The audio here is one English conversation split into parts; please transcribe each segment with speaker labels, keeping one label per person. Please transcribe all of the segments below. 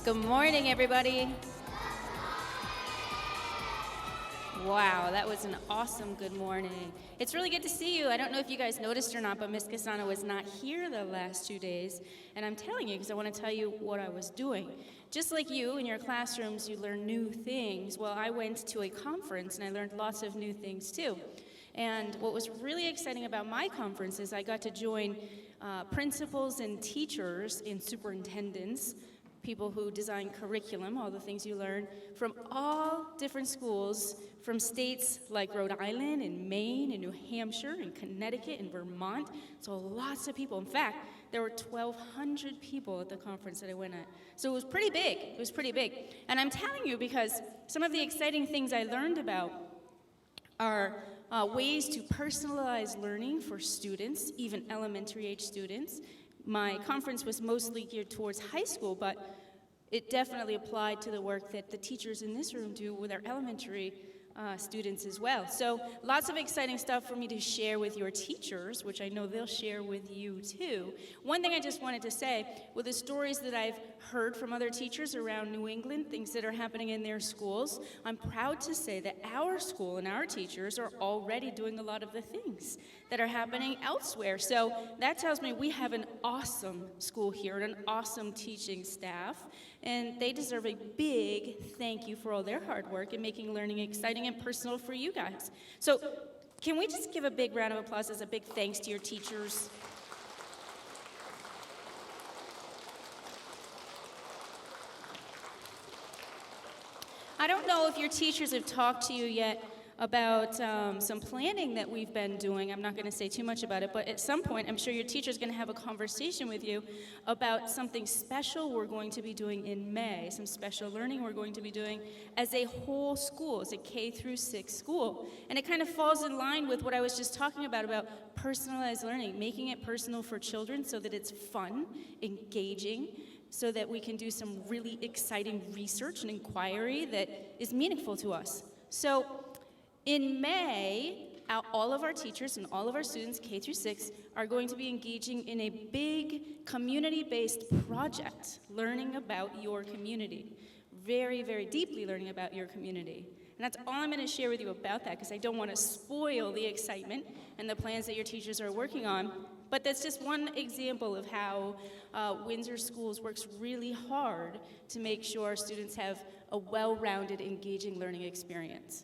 Speaker 1: Good morning, everybody. Wow, that was an awesome good morning. It's really good to see you. I don't know if you guys noticed or not, but Miss Casana was not here the last 2 days. And I'm telling you because I want to tell you what I was doing. Just like you, in your classrooms, you learn new things. Well, I went to a conference and I learned lots of new things too. And what was really exciting about my conference is I got to join principals and teachers and superintendents, people who design curriculum, all the things you learn, from all different schools, from states like Rhode Island and Maine and New Hampshire and Connecticut and Vermont. So lots of people. In fact, there were 1,200 people at the conference that I went at. So it was pretty big. It was pretty big. And I'm telling you because some of the exciting things I learned about are ways to personalize learning for students, even elementary age students. My conference was mostly geared towards high school, but it definitely applied to the work that the teachers in this room do with our elementary students as well. So lots of exciting stuff for me to share with your teachers, which I know they'll share with you too. One thing I just wanted to say, with the stories that I've heard from other teachers around New England, things that are happening in their schools, I'm proud to say that our school and our teachers are already doing a lot of the things that are happening elsewhere. So that tells me we have an awesome school here and an awesome teaching staff, and they deserve a big thank you for all their hard work in making learning exciting and personal for you guys. So can we just give a big round of applause as a big thanks to your teachers? I don't know if your teachers have talked to you yet about some planning that we've been doing. I'm not going to say too much about it, but at some point, I'm sure your teacher's going to have a conversation with you about something special we're going to be doing in May, some special learning we're going to be doing as a whole school, as a K-6 school. And it kind of falls in line with what I was just talking about personalized learning, making it personal for children so that it's fun, engaging, so that we can do some really exciting research and inquiry that is meaningful to us. So in May, all of our teachers and all of our students, K-6, are going to be engaging in a big community-based project, learning about your community. Very, very deeply learning about your community. And that's all I'm going to share with you about that, because I don't want to spoil the excitement and the plans that your teachers are working on. But that's just one example of how Windsor Schools works really hard to make sure our students have a well-rounded, engaging learning experience.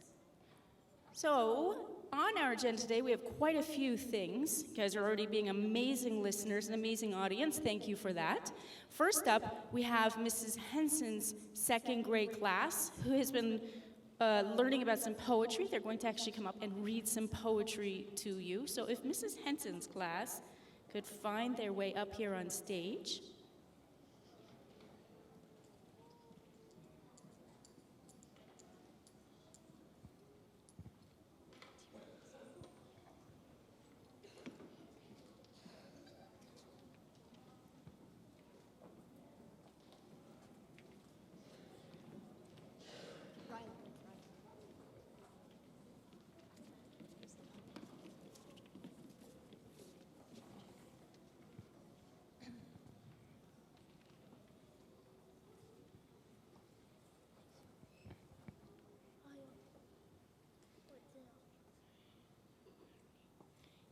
Speaker 1: So, on our agenda today, we have quite a few things. You guys are already being amazing listeners, an amazing audience. Thank you for that. First up, we have Mrs. Henson's second grade class, who has been learning about some poetry. They're going to actually come up and read some poetry to you. So if Mrs. Henson's class could find their way up here on stage.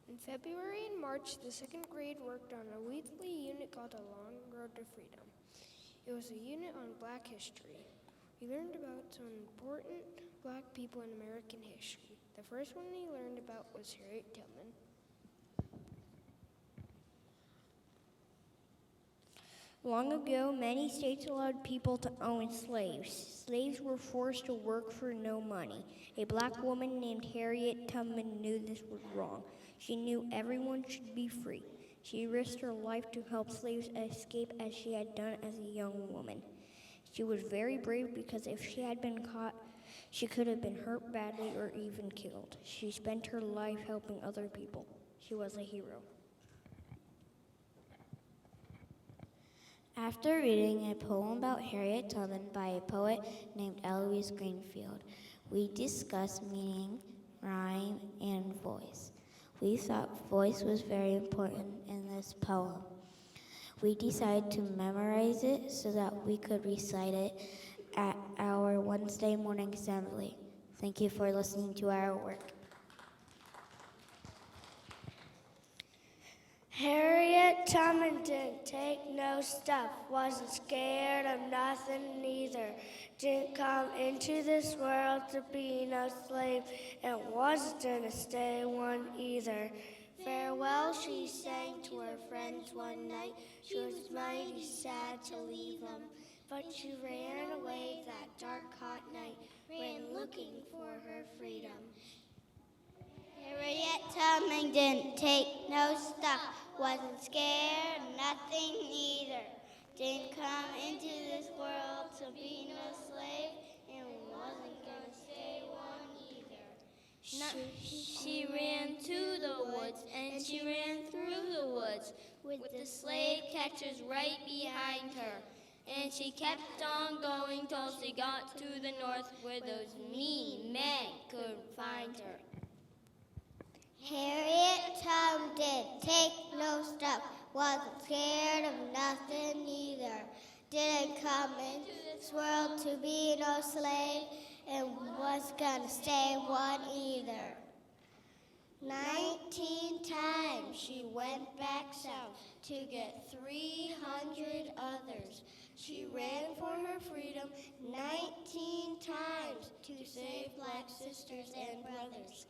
Speaker 2: In February and March, the second grade worked on a weekly unit called A Long Road to Freedom. It was a unit on Black history. We learned about some important Black people in American history. The first one we learned about was Harriet Tubman.
Speaker 3: Long ago, many states allowed people to own slaves. Slaves were forced to work for no money. A Black woman named Harriet Tubman knew this was wrong. She knew everyone should be free. She risked her life to help slaves escape as she had done as a young woman. She was very brave because if she had been caught, she could have been hurt badly or even killed. She spent her life helping other people. She was a hero.
Speaker 4: After reading a poem about Harriet Tubman by a poet named Eloise Greenfield, we discussed meaning, rhyme, and voice. We thought voice was very important in this poem. We decided to memorize it so that we could recite it at our Wednesday morning assembly. Thank you for listening to our work.
Speaker 5: Harriet Tubman didn't take no stuff, wasn't scared of nothing neither. Didn't come into this world to be no slave, and wasn't gonna stay one either. Farewell, she sang to her friends one night. She was mighty sad to leave them, but she ran away that dark, hot night, ran looking for her freedom.
Speaker 6: Harriet Tubman didn't take no stuff, wasn't scared of nothing either. Didn't come into this world to be no slave, and wasn't gonna stay one either. She ran to the woods, and she ran through the woods, with the slave catchers right behind her. And she kept on going till she got to the north, where those mean men couldn't find her. Harriet Tubman didn't take no stuff, wasn't scared of nothing either. Didn't come into this world to be no slave, and wasn't gonna stay one either. 19 times she went back south to get 300 others. She ran for her freedom 19 times to save black sisters and brothers.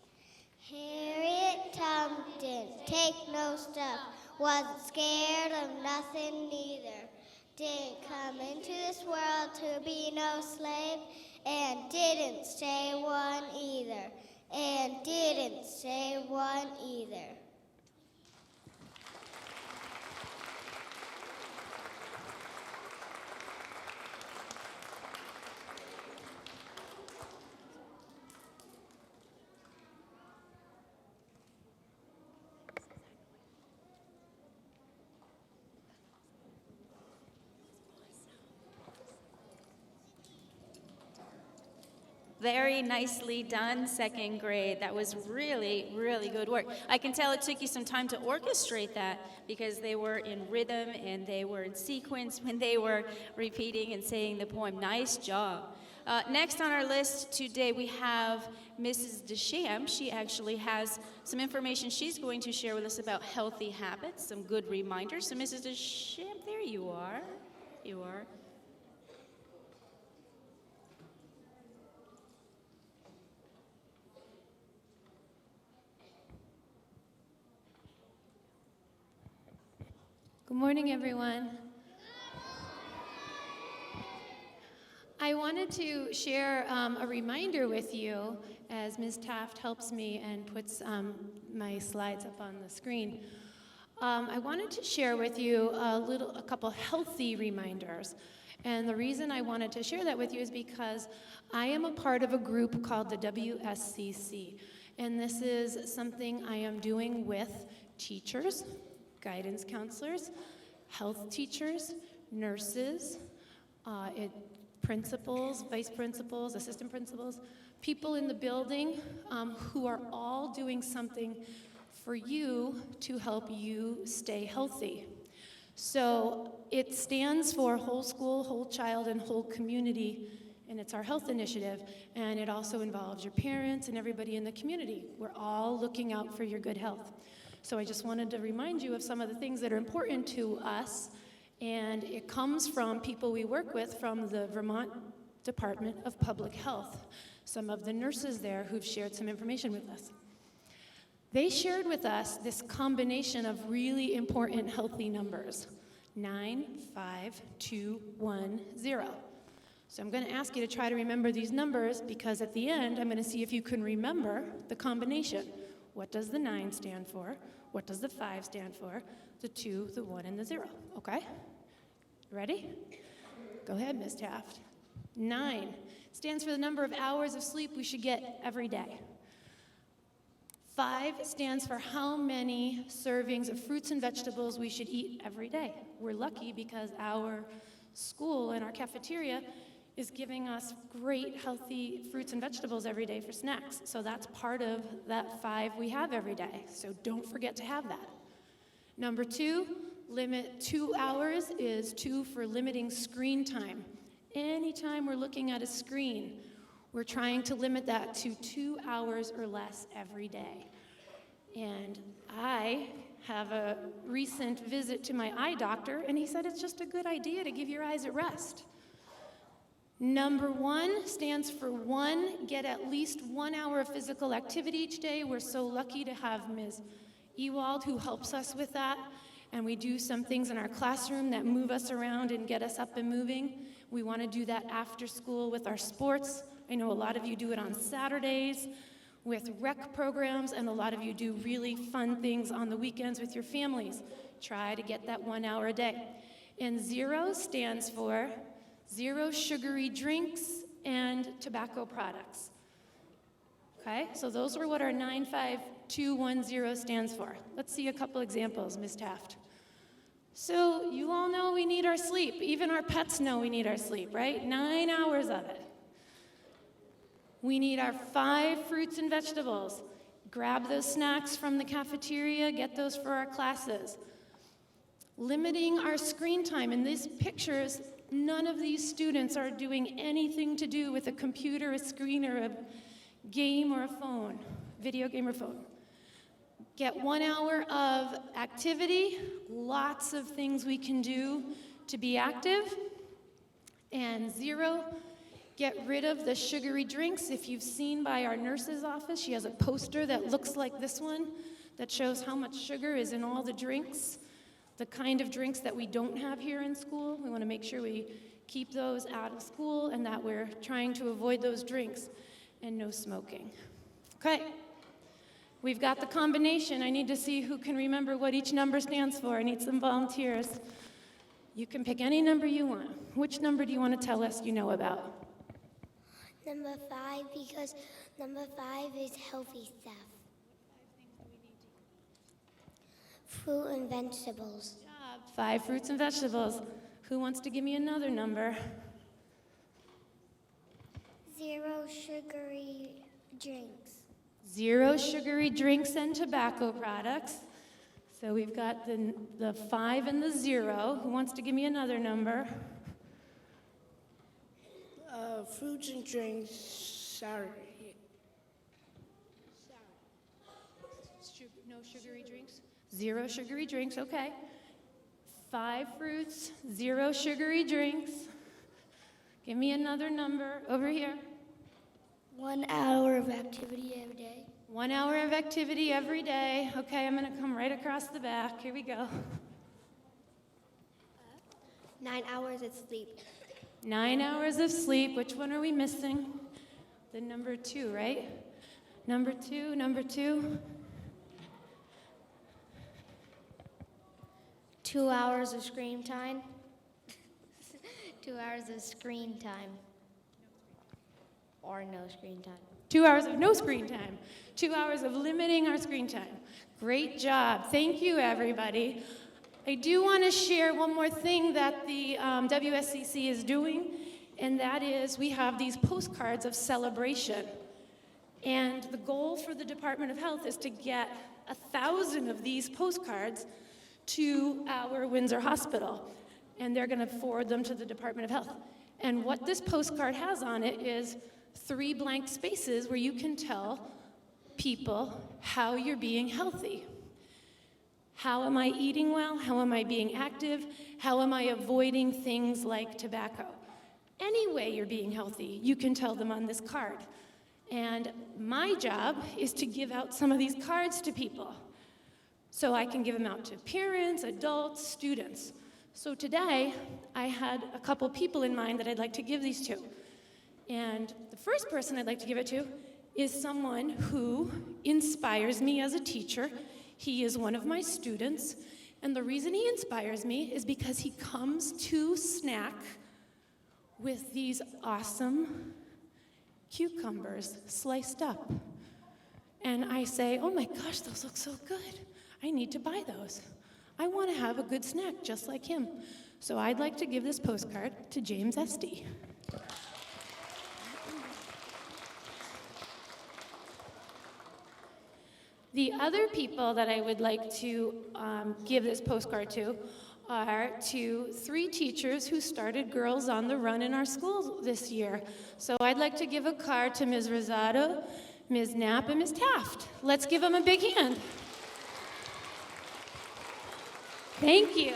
Speaker 6: Harriet Tubman didn't take no stuff, wasn't scared of nothing neither. Didn't come into this world to be no slave, and didn't stay one either. And didn't stay one either.
Speaker 1: Very nicely done, second grade. That was really, really good work. I can tell it took you some time to orchestrate that because they were in rhythm and they were in sequence when they were repeating and saying the poem. Nice job. Next on our list today, we have Mrs. Sham. She actually has some information she's going to share with us about healthy habits, some good reminders. So Mrs. Sham, there you are. You are.
Speaker 7: Good morning, everyone. I wanted to share a reminder with you as Ms. Taft helps me and puts my slides up on the screen. I wanted to share with you a couple healthy reminders. And the reason I wanted to share that with you is because I am a part of a group called the WSCC. And this is something I am doing with teachers, guidance counselors, health teachers, nurses, principals, vice principals, assistant principals, people in the building who are all doing something for you to help you stay healthy. So it stands for whole school, whole child, and whole community, and it's our health initiative, and it also involves your parents and everybody in the community. We're all looking out for your good health. So I just wanted to remind you of some of the things that are important to us, and it comes from people we work with from the Vermont Department of Public Health, some of the nurses there who've shared some information with us. They shared with us this combination of really important healthy numbers, 9, 5, 2, 1, 0. So I'm going to ask you to try to remember these numbers because at the end I'm going to see if you can remember the combination. What does the 9 stand for? What does the 5 stand for? The 2, the 1, and the 0. Okay? Ready? Go ahead, Ms. Taft. 9 stands for the number of hours of sleep we should get every day. 5 stands for how many servings of fruits and vegetables we should eat every day. We're lucky because our school and our cafeteria is giving us great healthy fruits and vegetables every day for snacks. So that's part of that 5 we have every day. So don't forget to have that. Number 2, Limit 2 hours is 2 for limiting screen time. Anytime we're looking at a screen, we're trying to limit that to 2 hours or less every day. And I have a recent visit to my eye doctor, and he said it's just a good idea to give your eyes a rest. Number 1 stands for 1, get at least 1 hour of physical activity each day. We're so lucky to have Ms. Ewald who helps us with that. And we do some things in our classroom that move us around and get us up and moving. We want to do that after school with our sports. I know a lot of you do it on Saturdays with rec programs, and a lot of you do really fun things on the weekends with your families. Try to get that 1 hour a day. And 0 stands for 0 sugary drinks and tobacco products. Okay, so those are what our 95210 stands for. Let's see a couple examples, Ms. Taft. So you all know we need our sleep. Even our pets know we need our sleep, right? 9 hours of it. We need our 5 fruits and vegetables. Grab those snacks from the cafeteria, get those for our classes. Limiting our screen time. In these pictures, none of these students are doing anything to do with a computer, a screen, or a game or a phone, video game or phone. Get 1 hour of activity, lots of things we can do to be active. And 0, get rid of the sugary drinks. If you've seen by our nurse's office, she has a poster that looks like this one that shows how much sugar is in all the drinks, the kind of drinks that we don't have here in school. We want to make sure we keep those out of school and that we're trying to avoid those drinks, and no smoking. Okay. We've got the combination. I need to see who can remember what each number stands for. I need some volunteers. You can pick any number you want. Which number do you want to tell us you know about?
Speaker 6: Number 5, because number 5 is healthy stuff. Fruit and vegetables.
Speaker 7: Good job. 5 fruits and vegetables. Who wants to give me another number?
Speaker 6: 0 sugary drinks.
Speaker 7: 0 sugary drinks and tobacco products. So we've got the 5 and the 0. Who wants to give me another number?
Speaker 5: Fruits and drinks, sorry.
Speaker 7: No sugary drinks? 0 sugary drinks, okay. 5 fruits, 0 sugary drinks. Give me another number over here.
Speaker 5: 1 hour of activity every day.
Speaker 7: 1 hour of activity every day. Okay, I'm going to come right across the back. Here we go.
Speaker 6: 9 hours of sleep.
Speaker 7: 9 hours of sleep. Which one are we missing? The number 2, right? Number 2, number 2.
Speaker 3: 2 hours of screen time. 2 hours of screen time. Or no screen time.
Speaker 7: 2 hours of no screen time. 2 hours of limiting our screen time. Great job. Thank you, everybody. I do want to share one more thing that the WSCC is doing, and that is we have these postcards of celebration. And the goal for the Department of Health is to get 1,000 of these postcards to our Windsor hospital, and they're going to forward them to the Department of Health. And what this postcard has on it is 3 blank spaces where you can tell people how you're being healthy. How am I eating well? How am I being active? How am I avoiding things like tobacco? Any way you're being healthy, you can tell them on this card. And my job is to give out some of these cards to people. So I can give them out to parents, adults, students. So today, I had a couple people in mind that I'd like to give these to. And the first person I'd like to give it to is someone who inspires me as a teacher. He is one of my students, and the reason he inspires me is because he comes to snack with these awesome cucumbers sliced up. And I say, oh my gosh, those look so good. I need to buy those. I want to have a good snack just like him. So I'd like to give this postcard to James Esty. The other people that I would like to give this postcard to are to 3 teachers who started Girls on the Run in our school this year. So I'd like to give a card to Ms. Rosado, Ms. Knapp, and Ms. Taft. Let's give them a big hand. Thank you.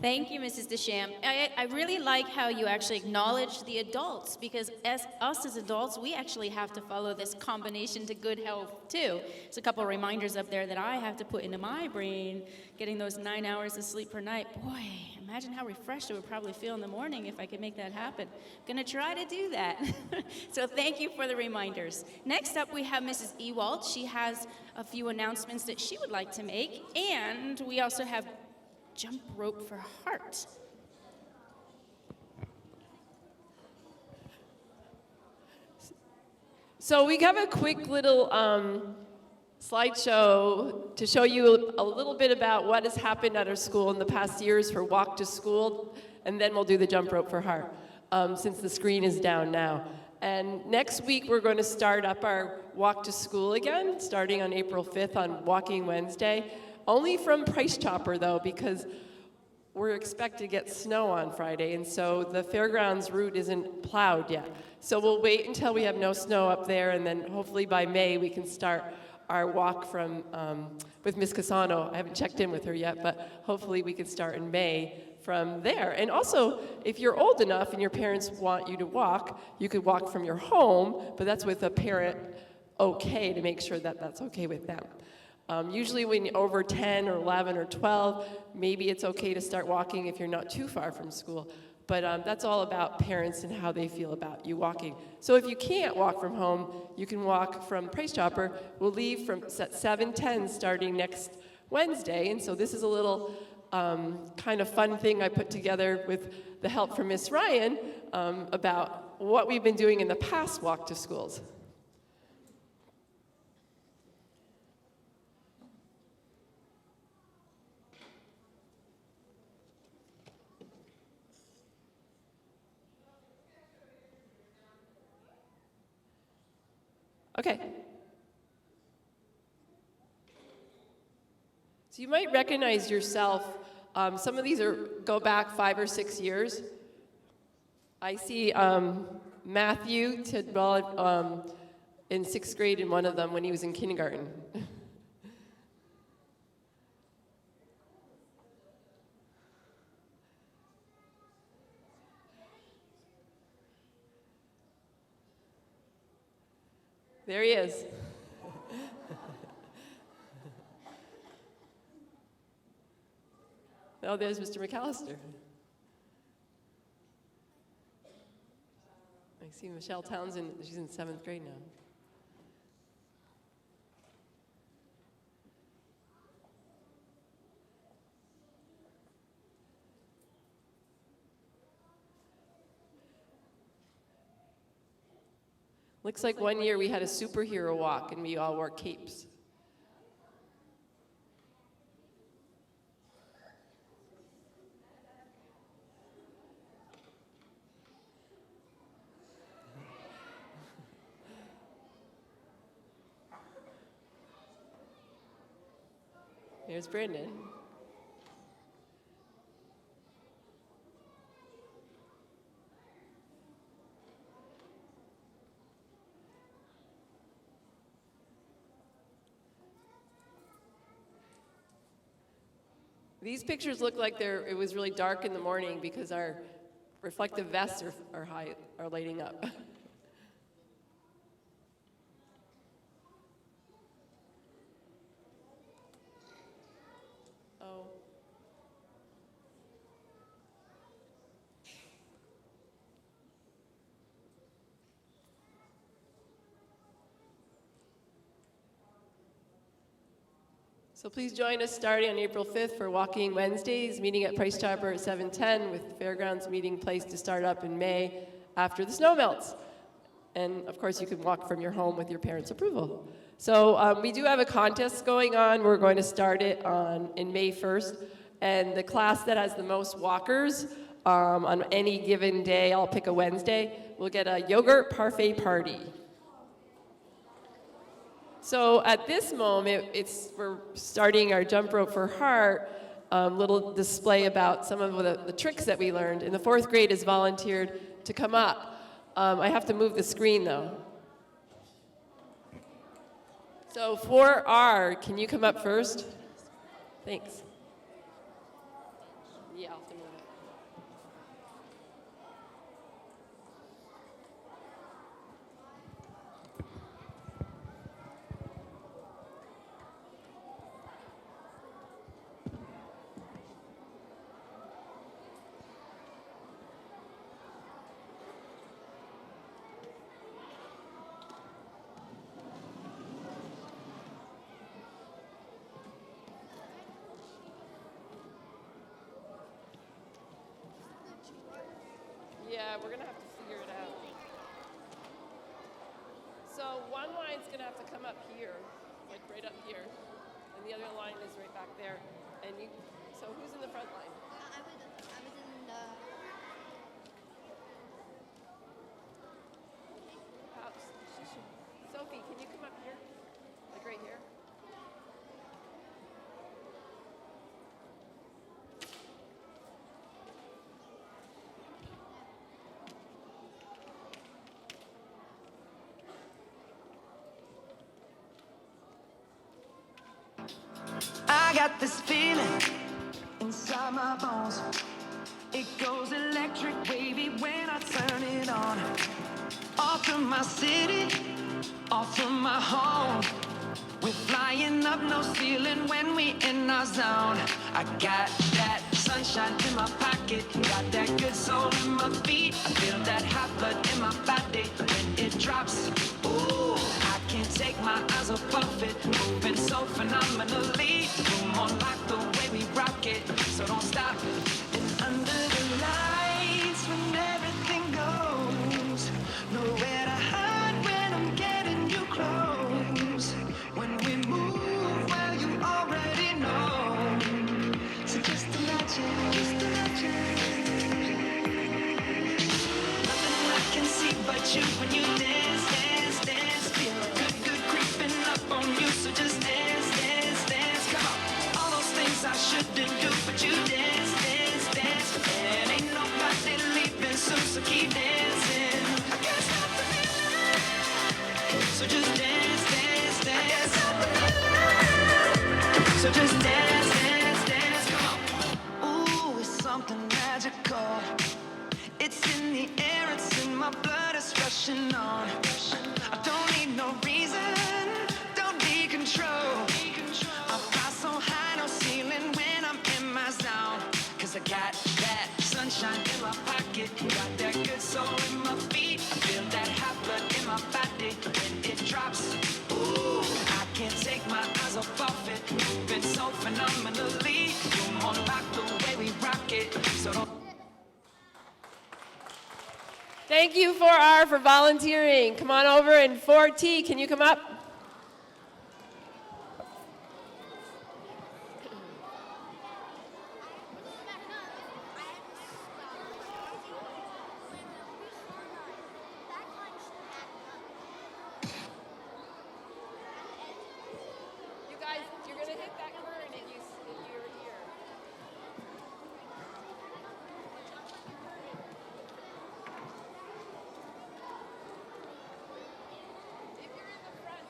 Speaker 1: Thank you, Mrs. DeSham. I really like how you actually acknowledge the adults, because as adults, we actually have to follow this combination to good health too. There's a couple of reminders up there that I have to put into my brain, getting those 9 hours of sleep per night. Boy, imagine how refreshed I would probably feel in the morning if I could make that happen. I'm gonna try to do that. So thank you for the reminders. Next up, we have Mrs. Ewald. She has a few announcements that she would like to make, and we also have Jump Rope for Heart.
Speaker 8: So we have a quick little slideshow to show you a little bit about what has happened at our school in the past years for Walk to School, and then we'll do the Jump Rope for Heart, since the screen is down now. And next week we're going to start up our Walk to School again, starting on April 5th on Walking Wednesday. Only from Price Chopper, though, because we're expected to get snow on Friday, and so the fairgrounds route isn't plowed yet. So we'll wait until we have no snow up there, and then hopefully by May we can start our walk from with Miss Casano. I haven't checked in with her yet, but hopefully we can start in May from there. And also, if you're old enough and your parents want you to walk, you could walk from your home, but that's with a parent okay to make sure that that's okay with them. Usually when you're over 10 or 11 or 12, maybe it's okay to start walking if you're not too far from school. But that's all about parents and how they feel about you walking. So if you can't walk from home, you can walk from Price Chopper. We'll leave from at 7:10 starting next Wednesday. And so this is a little kind of fun thing I put together with the help from Miss Ryan about what we've been doing in the past walk to schools. Okay. So you might recognize yourself. Some of these go back 5 or 6 years. I see Matthew Tidwell in 6th grade in one of them when he was in kindergarten. There he is. Oh, there's Mr. McAllister. I see Michelle Townsend. She's in 7th grade now. Looks like one year we had a superhero walk and we all wore capes. Here's Brandon. These pictures look like it was really dark in the morning because our reflective vests are lighting up. Oh. So please join us starting on April 5th for Walking Wednesdays, meeting at Price Chopper at 7:10 with Fairgrounds meeting place to start up in May after the snow melts. And of course you can walk from your home with your parents' approval. So we do have a contest going on. We're going to start it in May 1st. And the class that has the most walkers On any given day, I'll pick a Wednesday, we'll get a yogurt parfait party. So at this moment, we're starting our jump rope for heart little display about some of the tricks that we learned. And the 4th grade has volunteered to come up. I have to move the screen though. So 4R, can you come up first? Thanks. Yeah, I'll have to move it. Yeah, we're gonna have to figure it out. So one line's gonna have to come up here, like right up here, and the other line is right back there. And so who's in the front line?
Speaker 6: I was in the...
Speaker 8: Sophie, can you come up here? Like right here?
Speaker 9: I got this feeling inside my bones. It goes electric wavy when I turn it on. Off from my city, off from my home. We're flying up, no ceiling when we in our zone. I got that sunshine in my pocket, got that good soul in my feet. I feel that hot blood in my body when it drops. Ooh, I can't take my eyes off it, moving so phenomenally. Boom on like the way we rock it, so don't stop. And under the lights when everything goes, nowhere to hide when I'm getting you close. When we move, well, you already know. So just imagine, nothing I can see but you when you dance, dance, dance. Feel good, good creeping up on you. So just dance, dance, dance. Come on, all those things I shouldn't do, but you dance, dance, dance. And ain't nobody leaving soon, so keep dancing. I can't stop the feeling. So just dance, dance, dance. So just dance, dance, dance, come on. Ooh, it's something magical. It's in the air, it's in my blood, it's rushing on. I don't need no reason, don't need control. I fly so high, no ceiling when I'm in my zone. Cause I got that sunshine in my pocket, got that good soul in my feet. I feel that hot blood in my body when it drops. Ooh, I can't take my eyes off it, moving so phenomenally. Boom on like the way we rock it, so don't.
Speaker 8: Thank you 4R for volunteering. Come on over, and 4T, can you come up? You guys, you're gonna hit that current if you're here. If you're in the front,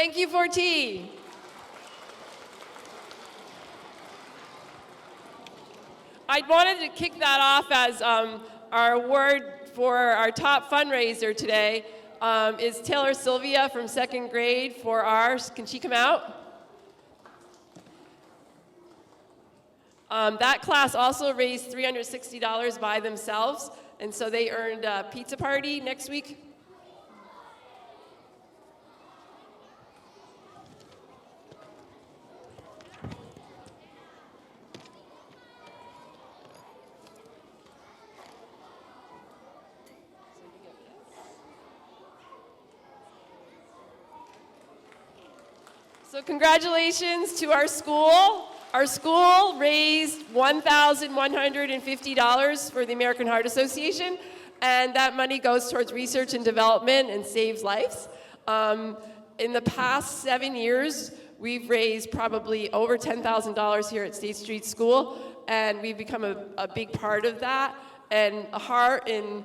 Speaker 8: Thank you, 4T. I wanted to kick that off as our award for our top fundraiser today is Taylor Silvia from second grade for ours. Can she come out? That class also raised $360 by themselves, and so they earned a pizza party next week. So congratulations to our school. Our school raised $1,150 for the American Heart Association, and that money goes towards research and development and saves lives. In the past 7 years, we've raised probably over $10,000 here at State Street School, and we've become a big part of that. And heart and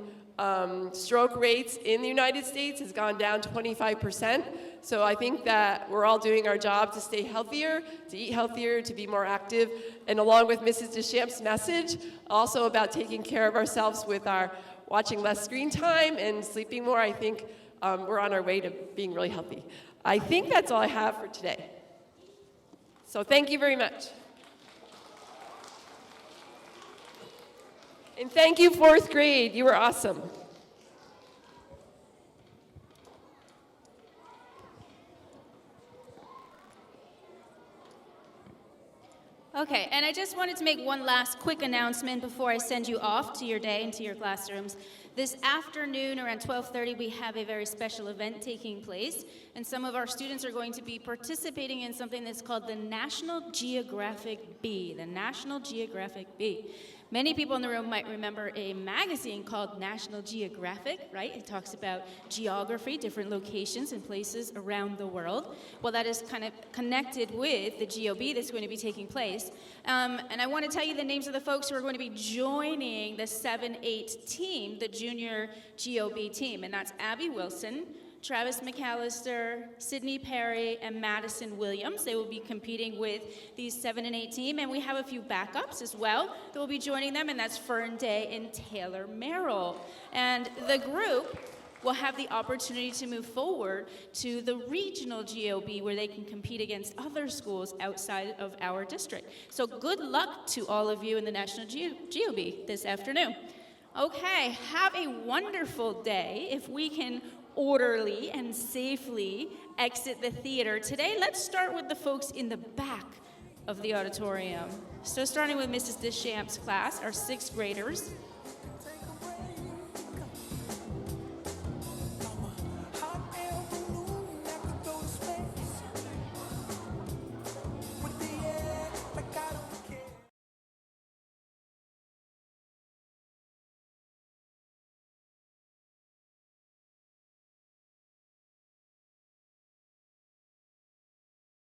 Speaker 8: stroke rates in the United States has gone down 25%. So I think that we're all doing our job to stay healthier, to eat healthier, to be more active. And along with Mrs. Deschamp's message, also about taking care of ourselves with our watching less screen time and sleeping more, I think we're on our way to being really healthy. I think that's all I have for today. So thank you very much. And thank you, 4th grade. You were awesome.
Speaker 1: Okay, and I just wanted to make one last quick announcement before I send you off to your day and to your classrooms. This afternoon around 12:30, we have a very special event taking place, and some of our students are going to be participating in something that's called the National Geographic Bee, the National Geographic Bee. Many people in the room might remember a magazine called National Geographic, right? It talks about geography, different locations and places around the world. Well, that is kind of connected with the GOB that's going to be taking place. And I want to tell you the names of the folks who are going to be joining the 7-8 team, the junior GOB team. And that's Abby Wilson, Travis McAllister, Sydney Perry, and Madison Williams. They will be competing with the 7 and 8 team, and we have a few backups as well that will be joining them, and that's Fern Day and Taylor Merrill. And the group will have the opportunity to move forward to the regional GOB where they can compete against other schools outside of our district. So good luck to all of you in the National GOB this afternoon. Okay, have a wonderful day. If we can orderly and safely exit the theater today, let's start with the folks in the back of the auditorium. So starting with Mrs. Deschamp's class, our 6th graders.